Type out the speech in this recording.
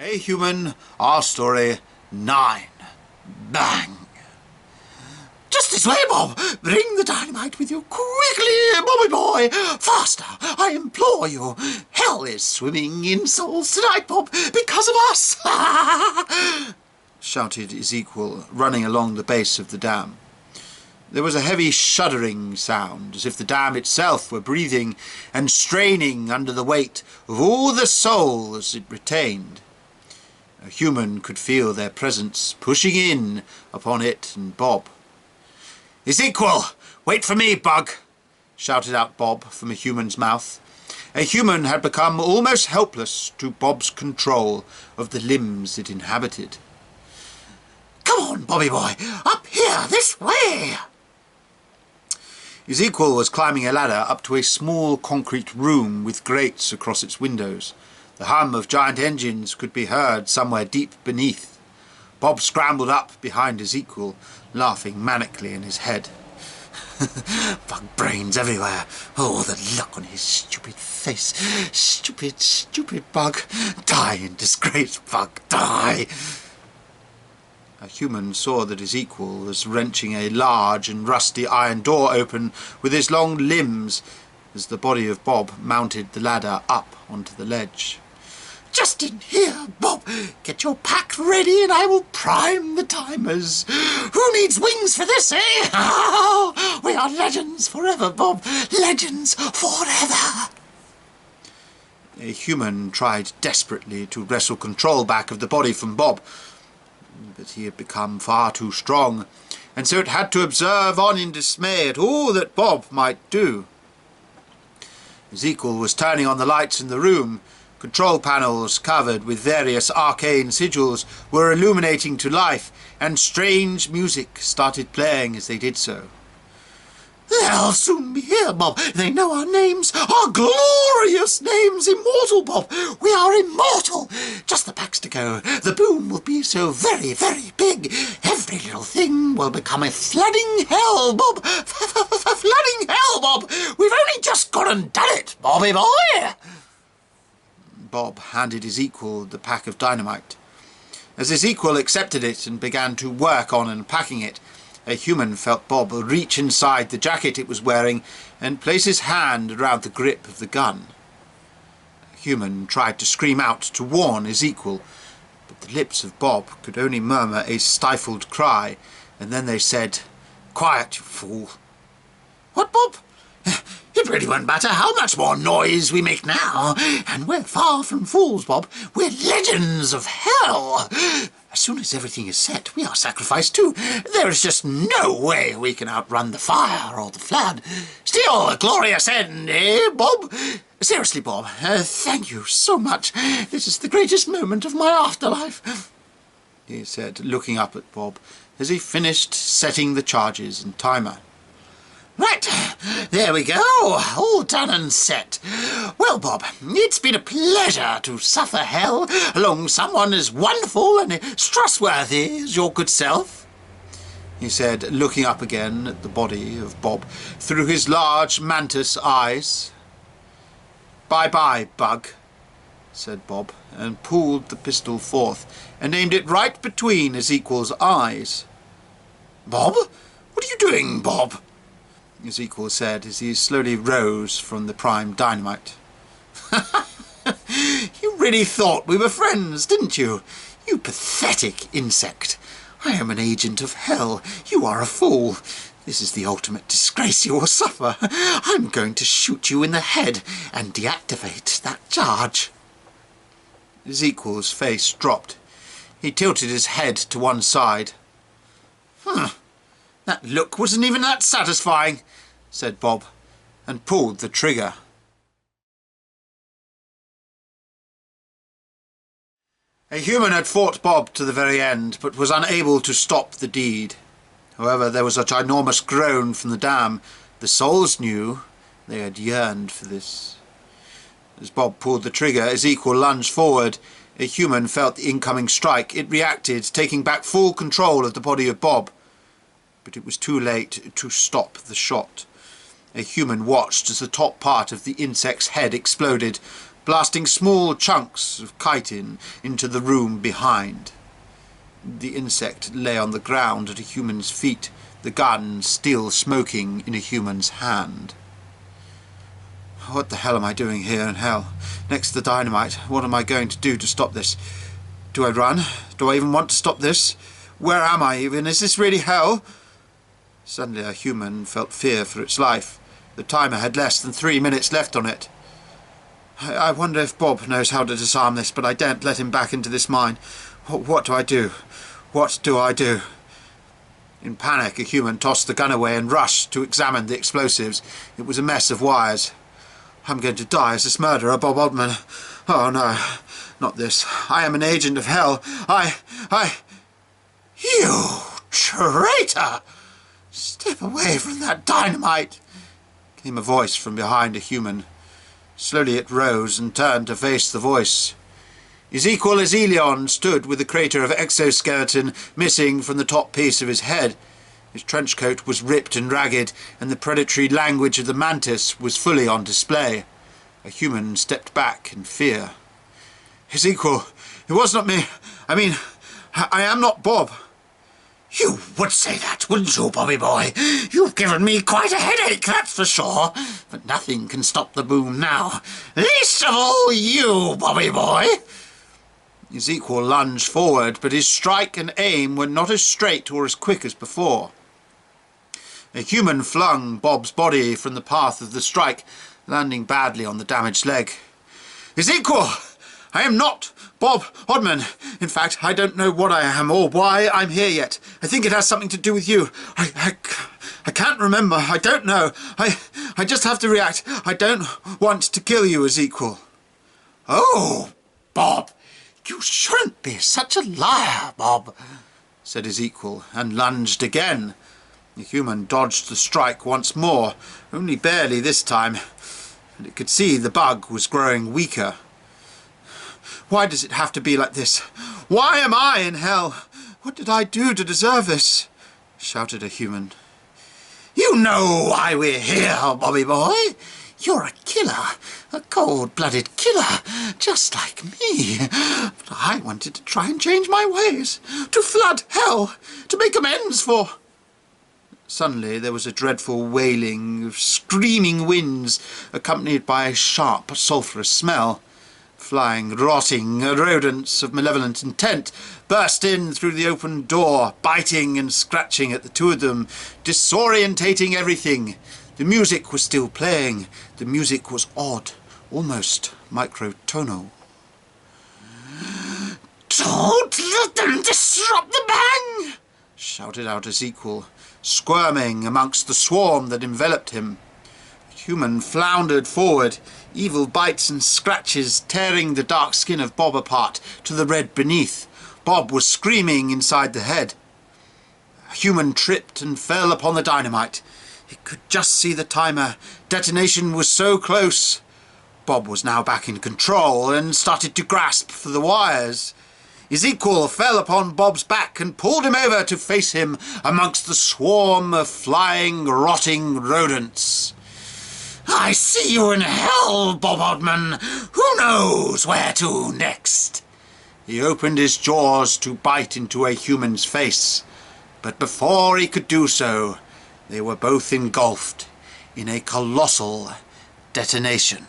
A Human, our story 9. Bang! Just this way, Bob! Bring the dynamite with you quickly, Bobby boy! Faster, I implore you! Hell is swimming in souls tonight, Bob, because of us! shouted Ezekiel, running along the base of the dam. There was a heavy shuddering sound, as if the dam itself were breathing and straining under the weight of all the souls it retained. A human could feel their presence pushing in upon it and Bob. "Ezekiel, wait for me, Bug!" shouted out Bob from a human's mouth. A human had become almost helpless to Bob's control of the limbs it inhabited. "Come on, Bobby boy! Up here, this way!" Ezekiel was climbing a ladder up to a small concrete room with grates across its windows. The hum of giant engines could be heard somewhere deep beneath. Bob scrambled up behind Ezekiel, laughing manically in his head. Bug brains everywhere. Oh, the look on his stupid face. Stupid, stupid Bug. Die in disgrace, Bug, die! A human saw that Ezekiel was wrenching a large and rusty iron door open with his long limbs as the body of Bob mounted the ladder up onto the ledge. "Just in here, Bob! Get your pack ready and I will prime the timers. Who needs wings for this, eh? Oh, we are legends forever, Bob. Legends forever!" A human tried desperately to wrestle control back of the body from Bob, but he had become far too strong, and so it had to observe on in dismay at all that Bob might do. Ezekiel was turning on the lights in the room. Control panels covered with various arcane sigils were illuminating to life, and strange music started playing as they did so. "They'll soon be here, Bob. They know our names, our glorious names, immortal, Bob. We are immortal. Just the packs to go. The boom will be so very, very big. Every little thing will become a flooding hell, Bob. Flooding hell, Bob. We've only just gone and done it, Bobby boy." Bob handed Ezekiel the pack of dynamite. As Ezekiel accepted it and began to work on unpacking it, a human felt Bob reach inside the jacket it was wearing and place his hand around the grip of the gun. A human tried to scream out to warn Ezekiel, but the lips of Bob could only murmur a stifled cry, and then they said, "Quiet, you fool." "What, Bob? It really won't matter how much more noise we make now, and we're far from fools, Bob. We're legends of hell. As soon as everything is set, we are sacrificed too. There is just no way we can outrun the fire or the flood. Still a glorious end, eh, Bob? Seriously, Bob, thank you so much. This is the greatest moment of my afterlife," he said, looking up at Bob as he finished setting the charges and timer. "Right, there we go, all done and set. Well, Bob, it's been a pleasure to suffer hell along someone as wonderful and as trustworthy as your good self," he said, looking up again at the body of Bob through his large mantis eyes. "Bye-bye, Bug," said Bob, and pulled the pistol forth and aimed it right between Ezekiel's eyes. "Bob? What are you doing, Bob?" Ezekiel said as he slowly rose from the prime dynamite. "You really thought we were friends, didn't you? You pathetic insect. I am an agent of hell. You are a fool. This is the ultimate disgrace you will suffer. I'm going to shoot you in the head and deactivate that charge." Ezekiel's face dropped. He tilted his head to one side. "That look wasn't even that satisfying," said Bob, and pulled the trigger. A human had fought Bob to the very end, but was unable to stop the deed. However, there was a ginormous groan from the dam. The souls knew they had yearned for this. As Bob pulled the trigger, Ezekiel lunged forward. A human felt the incoming strike. It reacted, taking back full control of the body of Bob. But it was too late to stop the shot. A human watched as the top part of the insect's head exploded, blasting small chunks of chitin into the room behind. The insect lay on the ground at a human's feet, the gun still smoking in a human's hand. What the hell am I doing here in hell? Next to the dynamite, what am I going to do to stop this? Do I run? Do I even want to stop this? Where am I even? Is this really hell? Suddenly a human felt fear for its life. The timer had less than 3 minutes left on it. I wonder if Bob knows how to disarm this, but I daren't let him back into this mine. What do I do? What do I do? In panic, a human tossed the gun away and rushed to examine the explosives. It was a mess of wires. I'm going to die as this murderer, Bob Oddman. Oh no, not this. I am an agent of hell. You traitor! Step away from that dynamite! Came a voice from behind a human. Slowly it rose and turned to face the voice. Ezekiel Azelion stood with the crater of exoskeleton missing from the top piece of his head. His trench coat was ripped and ragged, and the predatory language of the mantis was fully on display. A human stepped back in fear. Ezekiel, it was not me. I am not Bob. You would say that, wouldn't you, Bobby boy? You've given me quite a headache, that's for sure. But nothing can stop the boom now. Least of all you, Bobby boy. Ezekiel lunged forward, but his strike and aim were not as straight or as quick as before. A human flung Bob's body from the path of the strike, landing badly on the damaged leg. Ezekiel! I am not Bob Oddman. In fact, I don't know what I am or why I'm here yet. I think it has something to do with you. I can't remember. I don't know. I just have to react. I don't want to kill you, Ezekiel. Oh, Bob, you shouldn't be such a liar, Bob, said Ezekiel, and lunged again. The human dodged the strike once more, only barely this time, and it could see the bug was growing weaker. Why does it have to be like this? Why am I in hell? What did I do to deserve this? Shouted a human. You know why we're here, Bobby boy. You're a killer, a cold-blooded killer, just like me. But I wanted to try and change my ways, to flood hell, to make amends for... Suddenly there was a dreadful wailing of screaming winds, accompanied by a sharp, sulphurous smell. Flying, rotting rodents of malevolent intent burst in through the open door, biting and scratching at the two of them, disorientating everything. The music was still playing. The music was odd, almost microtonal. Don't let them disrupt the bang! Shouted out Ezekiel, squirming amongst the swarm that enveloped him. The human floundered forward, evil bites and scratches tearing the dark skin of Bob apart to the red beneath. Bob was screaming inside the head. A human tripped and fell upon the dynamite. He could just see the timer. Detonation was so close. Bob was now back in control and started to grasp for the wires. Ezekiel fell upon Bob's back and pulled him over to face him amongst the swarm of flying, rotting rodents. I see you in hell, Bob Oddman. Who knows where to next? He opened his jaws to bite into a human's face, but before he could do so, they were both engulfed in a colossal detonation.